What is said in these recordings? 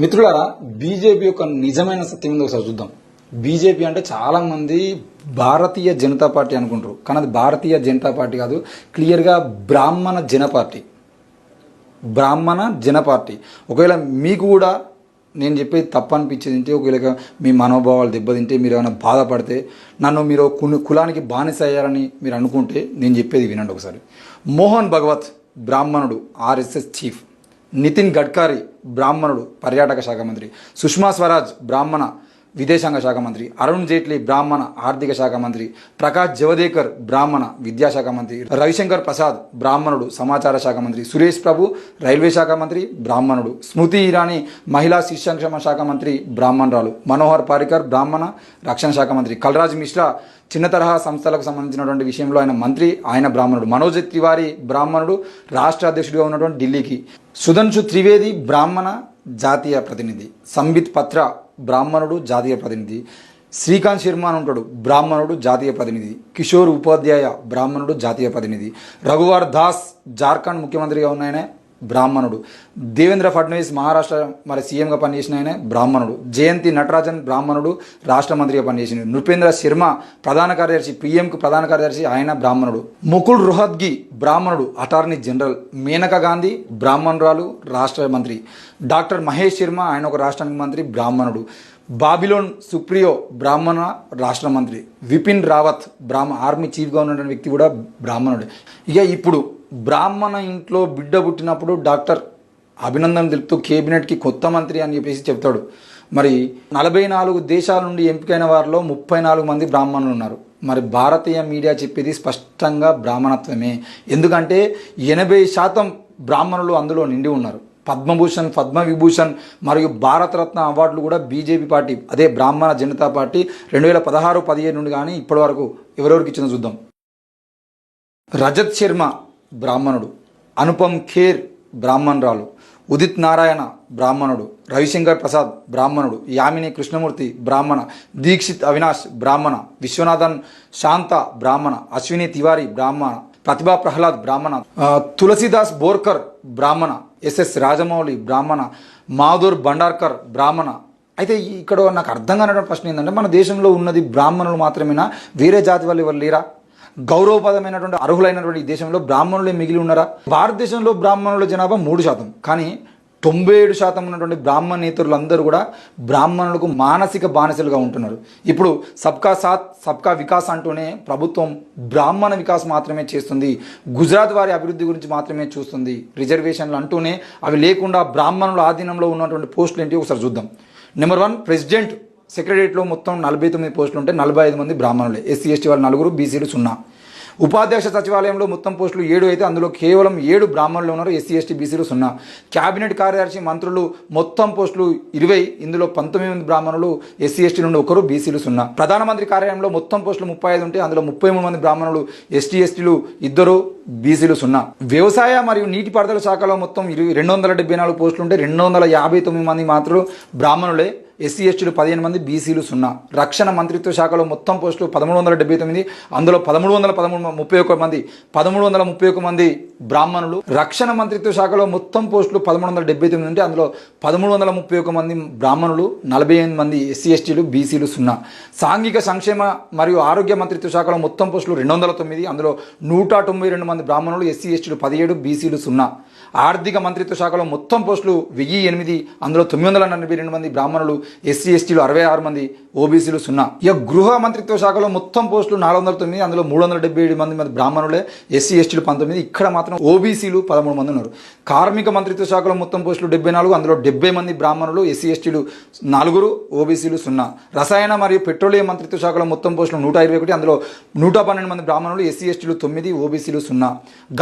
మిత్రులారా, బీజేపీ యొక్క నిజమైన సత్యం ఏందో ఒకసారి చూద్దాం. బీజేపీ అంటే చాలా మంది భారతీయ జనతా పార్టీ అనుకుంటారు, కానీ అది భారతీయ జనతా పార్టీ కాదు. క్లియర్గా బ్రాహ్మణ జన పార్టీ. బ్రాహ్మణ జన పార్టీ. ఒకవేళ మీకు కూడా నేను చెప్పేది తప్పు అనిపించేది, ఒకవేళ మీ మనోభావాలు దెబ్బతింటే, మీరు ఏమైనా బాధపడితే, నన్ను మీరు కులానికి బానిస అయ్యారని మీరు అనుకుంటే నేను చెప్పేది వినండి ఒకసారి. మోహన్ భగవత్ బ్రాహ్మణుడు, ఆర్ఎస్ఎస్ చీఫ్. నితిన్ గడ్కరీ బ్రాహ్మణుడు, పర్యాటక శాఖ మంత్రి. సుష్మా స్వరాజ్ బ్రాహ్మణ, విదేశాంగ శాఖ మంత్రి. అరుణ్ జైట్లీ బ్రాహ్మణ, ఆర్థిక శాఖ మంత్రి. ప్రకాష్ జవదేకర్ బ్రాహ్మణ, విద్యాశాఖ మంత్రి. రవిశంకర్ ప్రసాద్ బ్రాహ్మణుడు, సమాచార శాఖ మంత్రి. సురేష్ ప్రభు రైల్వే శాఖ మంత్రి, బ్రాహ్మణుడు. స్మృతి ఇరానీ మహిళా శిశు సంక్షేమ శాఖ మంత్రి, బ్రాహ్మణురాలు. మనోహర్ పారికర్ బ్రాహ్మణ, రక్షణ శాఖ మంత్రి. కల్రాజ్ మిశ్రా చిన్న తరహా సంస్థలకు సంబంధించినటువంటి విషయంలో ఆయన మంత్రి, ఆయన బ్రాహ్మణుడు. మనోజ్ తివారీ బ్రాహ్మణుడు, రాష్ట్ర అధ్యక్షుడిగా ఉన్నటువంటి ఢిల్లీకి. సుధన్షు త్రివేది బ్రాహ్మణ, జాతీయ ప్రతినిధి. సంబిత్ పత్ర బ్రాహ్మణుడు, జాతీయ ప్రతినిధి. శ్రీకాంత్ శర్మ అని ఉంటాడు, బ్రాహ్మణుడు, జాతీయ ప్రతినిధి. కిషోర్ ఉపాధ్యాయ బ్రాహ్మణుడు, జాతీయ ప్రతినిధి. రఘువర్ దాస్ జార్ఖండ్ ముఖ్యమంత్రిగా ఉన్న ఆయన బ్రాహ్మణుడు. దేవేంద్ర ఫడ్నవీస్ మహారాష్ట్ర సీఎంగా పనిచేసిన ఆయన బ్రాహ్మణుడు. జయంతి నటరాజన్ బ్రాహ్మణుడు, రాష్ట్ర మంత్రిగా పనిచేసిన. నృపేంద్ర శర్మ ప్రధాన కార్యదర్శి, పీఎంకు ప్రధాన కార్యదర్శి, ఆయన బ్రాహ్మణుడు. ముకుల్ రోహత్గి బ్రాహ్మణుడు, అటార్నీ జనరల్. మేనకా గాంధీ బ్రాహ్మణురాలు, రాష్ట్ర మంత్రి. డాక్టర్ మహేష్ శర్మ, ఆయన ఒక రాష్ట్రానికి మంత్రి, బ్రాహ్మణుడు. బాబిలోన్ సుప్రియో బ్రాహ్మణ, రాష్ట్ర మంత్రి. విపిన్ రావత్ ఆర్మీ చీఫ్గా ఉన్నటువంటి వ్యక్తి కూడా బ్రాహ్మణుడే. ఇక ఇప్పుడు బ్రాహ్మణ ఇంట్లో బిడ్డ పుట్టినప్పుడు డాక్టర్ అభినందన తెలుపుతూ కేబినెట్కి కొత్త మంత్రి అని చెప్పేసి చెప్తాడు. మరి 44 దేశాల నుండి ఎంపికైన వారిలో 34 మంది బ్రాహ్మణులు ఉన్నారు. మరి భారతీయ మీడియా చెప్పేది స్పష్టంగా బ్రాహ్మణత్వమే. ఎందుకంటే 80% బ్రాహ్మణులు అందులో నిండి ఉన్నారు. పద్మభూషణ్, పద్మవిభూషణ్ మరియు భారతరత్న అవార్డులు కూడా బీజేపీ పార్టీ, అదే బ్రాహ్మణ జనతా పార్టీ 2016-17 నుండి కానీ ఇప్పటి వరకు ఎవరెవరికి ఇచ్చిందో చూద్దాం. రజత్ శర్మ బ్రాహ్మణుడు. అనుపమ్ ఖేర్ బ్రాహ్మణురాలు. ఉదిత్ నారాయణ బ్రాహ్మణుడు. రవిశంకర్ ప్రసాద్ బ్రాహ్మణుడు. యామిని కృష్ణమూర్తి బ్రాహ్మణ. దీక్షిత్ అవినాష్ బ్రాహ్మణ. విశ్వనాథన్ శాంత బ్రాహ్మణ. అశ్విని తివారీ బ్రాహ్మణ. ప్రతిభా ప్రహ్లాద్ బ్రాహ్మణ. తులసిదాస్ బోర్కర్ బ్రాహ్మణ. ఎస్ఎస్ రాజమౌళి బ్రాహ్మణ. మాధుర్ భండార్కర్ బ్రాహ్మణ. అయితే ఇక్కడ నాకు అర్థం కానటువంటి ప్రశ్న ఏంటంటే, మన దేశంలో ఉన్నది బ్రాహ్మణులు మాత్రమేనా? వేరే జాతి వాళ్ళు ఎవరు లేరా? గౌరవపదమైనటువంటి అర్హులైనటువంటి ఈ దేశంలో బ్రాహ్మణులే మిగిలి ఉన్నారా? భారతదేశంలో బ్రాహ్మణుల జనాభా 3%, కానీ 97% ఉన్నటువంటి బ్రాహ్మణేతరులు అందరూ కూడా బ్రాహ్మణులకు మానసిక బానిసలుగా ఉంటున్నారు. ఇప్పుడు సబ్కా సాత్ సబ్కా వికాస్ అంటూనే ప్రభుత్వం బ్రాహ్మణ వికాస్ మాత్రమే చేస్తుంది, గుజరాత్ వారి అభివృద్ధి గురించి మాత్రమే చూస్తుంది. రిజర్వేషన్లు అంటూనే అవి లేకుండా బ్రాహ్మణుల ఆధీనంలో ఉన్నటువంటి పోస్టులు ఏంటి ఒకసారి చూద్దాం. నెంబర్ 1, ప్రెసిడెంట్ సెక్రటరియట్లో మొత్తం 49 పోస్టులు ఉంటే 45 మంది బ్రాహ్మణులే. ఎస్సీ ఎస్టీ వాళ్ళు 4, బీసీలు 0. ఉపాధ్యక్ష సచివాలయంలో మొత్తం పోస్టులు 7 అయితే అందులో కేవలం 7 బ్రాహ్మణులు ఉన్నారు. ఎస్సీ ఎస్టీ బీసీలు 0. క్యాబినెట్ కార్యదర్శి మంత్రులు మొత్తం పోస్టులు 20, ఇందులో 19 మంది బ్రాహ్మణులు, ఎస్సీ ఎస్టీ నుండి 1, బీసీలు 0. ప్రధానమంత్రి కార్యాలయంలో మొత్తం పోస్టులు 35 ఉంటే అందులో 33 మంది బ్రాహ్మణులు, ఎస్టీ ఎస్టీలు 2, బీసీలు 0. వ్యవసాయ మరియు నీటిపారుదల శాఖలో మొత్తం 274 పోస్టులు ఉంటే 259 మంది మాత్రం బ్రాహ్మణులే, ఎస్సీ ఎస్టీలు 15 మంది, బీసీలు 0. రక్షణ మంత్రిత్వ శాఖలో మొత్తం పోస్టులు 1379, అందులో 1331 మంది, 1331 మంది బ్రాహ్మణులు. రక్షణ మంత్రిత్వ శాఖలో మొత్తం పోస్టులు 1379 ఉంటే అందులో 1331 మంది బ్రాహ్మణులు, 48 మంది ఎస్సీ ఎస్టీలు, బీసీలు 0. సాంఘిక సంక్షేమ మరియు ఆరోగ్య మంత్రిత్వ శాఖలో మొత్తం పోస్టులు 209, అందులో 192 మంది బ్రాహ్మణులు, ఎస్సీ ఎస్టీలు 17, బీసీలు 0. ఆర్థిక మంత్రిత్వ శాఖలో మొత్తం పోస్టులు 1008, అందులో 942 మంది బ్రాహ్మణులు, ఎస్సీ ఎస్టీలు 66 మంది, ఓబీసీలు 0. ఇక గృహ మంత్రిత్వ శాఖలో మొత్తం పోస్టులు 409, అందులో 377 మంది బ్రాహ్మణులే, ఎస్సీ ఎస్టీలు 19, ఇక్కడ మాత్రం ఓబీసీలు 13 మంది ఉన్నారు. కార్మిక మంత్రిత్వ శాఖలో మొత్తం పోస్టులు 74, అందులో 70 మంది బ్రాహ్మణులు, ఎస్సీ ఎస్టీలు 4, ఓబీసీలు 0. రసాయన మరియు పెట్రోలియం మంత్రిత్వ శాఖలో మొత్తం పోస్టులు 121, అందులో 112 మంది బ్రాహ్మణులు, ఎస్సీ ఎస్టీలు 9, ఓబీసీలు 0.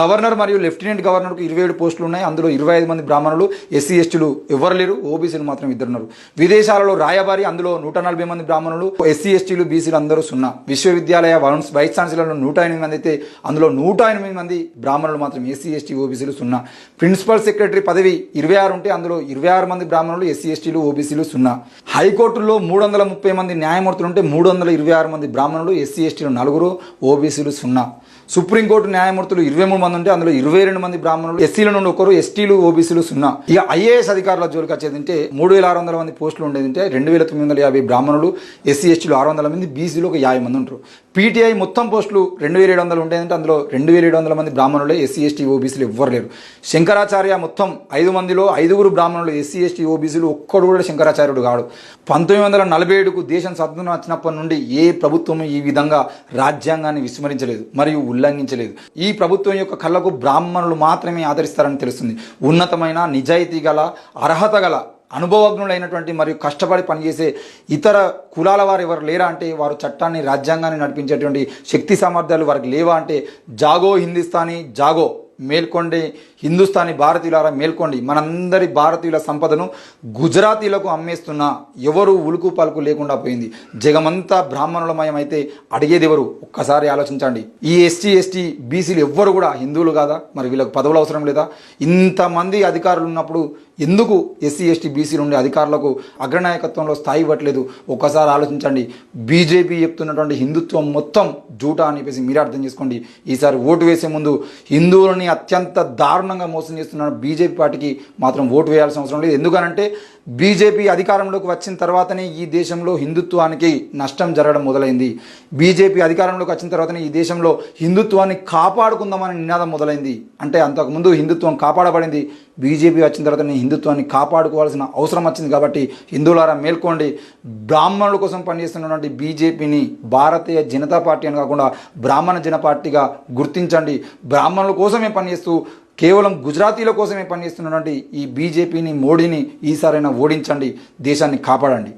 గవర్నర్ మరియు లెఫ్టినెంట్ గవర్నర్కు 27 పోస్టులు ఉన్నాయి, అందులో 25 మంది బ్రాహ్మణులు, ఎస్సీ ఎస్టీలు ఎవరు లేరు, ఓబీసీలు మాత్రం 2 ఉన్నారు. విదేశాంగ విదేశాలలో రాయబారి, అందులో 140 మంది బ్రాహ్మణులు. ఎస్సీ ఎస్టీలు బీసీలు అందరూ 0. విశ్వవిద్యాలయ వైస్ ఛాన్సలర్లు 108 మంది అయితే అందులో 108 మంది బ్రాహ్మణులు మాత్రం. ఎస్సీ ఎస్టీ ఓబీసీలు 0. ప్రిన్సిపల్ సెక్రటరీ పదవి 26 ఉంటే అందులో 26 మంది బ్రాహ్మణులు, ఎస్సీ ఎస్టీలు ఓబీసీలు 0. హైకోర్టులో 330 మంది న్యాయమూర్తులు ఉంటే 326 మంది బ్రాహ్మణులు, ఎస్సీ ఎస్టీలు 4, ఓబీసీలు 0. సుప్రీంకోర్టు న్యాయమూర్తులు 23 మంది ఉంటే అందులో 22 మంది బ్రాహ్మణులు, ఎస్సీల నుండి 1, ఎస్టీలు ఓబీసీలు 0. ఇక ఐఏఎస్ అధికారుల జోలికి వచ్చేదంటే 3600 మంది పోస్టులు ఉండేదంటే 2950 బ్రాహ్మణులు, ఎస్సీ ఎస్టీలు 600 మంది, బీసీలు ఒక 50 మంది ఉంటారు. పీటీఐ మొత్తం పోస్టులు 2700 ఉండేదంటే అందులో 2700 మంది బ్రాహ్మణులే, ఎస్సీ ఎస్టీ ఓబీసీలు ఎవ్వరు లేరు. శంకరాచార్య మొత్తం 5 మందిలో 5 బ్రాహ్మణులు, ఎస్సీ ఎస్టీ ఓబీసీలు ఒక్కడు కూడా శంకరాచార్యుడు కాడు. 1947కు దేశం స్వతంత్రం వచ్చినప్పటి నుండి ఏ ప్రభుత్వం ఈ విధంగా రాజ్యాంగాన్ని విస్మరించలేదు మరియు ఉల్లంఘించలేదు. ఈ ప్రభుత్వం యొక్క కళ్ళకు బ్రాహ్మణులు మాత్రమే ఆదరిస్తారని తెలుస్తుంది. ఉన్నతమైన, నిజాయితీ గల, అర్హత గల, అనుభవజ్ఞులైనటువంటి మరియు కష్టపడి పనిచేసే ఇతర కులాల వారు ఎవరు లేరా అంటే వారు చట్టాన్ని, రాజ్యాంగాన్ని నడిపించేటువంటి శక్తి సామర్థ్యాలు వారికి లేవా అంటే జాగో హిందుస్థానీ, జాగో మేల్కొండి హిందుస్థానీ భారతీయులారా మేల్కోండి. మనందరి భారతీయుల సంపదను గుజరాతీలకు అమ్మేస్తున్నా ఎవరు ఉలుకు పలుకు లేకుండా పోయింది. జగమంతా బ్రాహ్మణులమయం అయితే అడిగేది ఎవరు? ఒక్కసారి ఆలోచించండి. ఈ ఎస్టీ ఎస్టీ బీసీలు ఎవ్వరు కూడా హిందువులు కాదా? మరి వీళ్ళకి పదవులు అవసరం లేదా? ఇంతమంది అధికారులు ఉన్నప్పుడు ఎందుకు ఎస్సీ ఎస్టీ బీసీలు ఉండే అధికారులకు అగ్రనాయకత్వంలో స్థాయి ఇవ్వట్లేదు? ఒక్కసారి ఆలోచించండి. బీజేపీ చెప్తున్నటువంటి హిందుత్వం మొత్తం జూటా అని చెప్పేసి మీరు అర్థం చేసుకోండి. ఈసారి ఓటు వేసే ముందు హిందువులని అత్యంత దారుణంగా మోసం చేస్తున్న బీజేపీ పార్టీకి మాత్రం ఓటు వేయాల్సిన అవసరం లేదు. ఎందుకనంటే బీజేపీ అధికారంలోకి వచ్చిన తర్వాతనే ఈ దేశంలో హిందుత్వానికి నష్టం జరగడం మొదలైంది. బీజేపీ అధికారంలోకి వచ్చిన తర్వాతనే ఈ దేశంలో హిందుత్వాన్ని కాపాడుకుందామని నినాదం మొదలైంది. అంటే అంతకుముందు హిందుత్వం కాపాడబడింది, బీజేపీ వచ్చిన తర్వాత హిందుత్వాన్ని కాపాడుకోవాల్సిన అవసరం వచ్చింది. కాబట్టి హిందువులారా మేల్కోండి. బ్రాహ్మణుల కోసం పనిచేస్తున్నటువంటి బీజేపీని భారతీయ జనతా పార్టీ అని కాకుండా బ్రాహ్మణ జన పార్టీగా గుర్తించండి. బ్రాహ్మణుల కోసమే పనిచేస్తూ కేవలం గుజరాతీల కోసమే పనిచేస్తున్నటువంటి ఈ బీజేపీని, మోడీని ఈసారైనా ఓడించండి, దేశాన్ని కాపాడండి.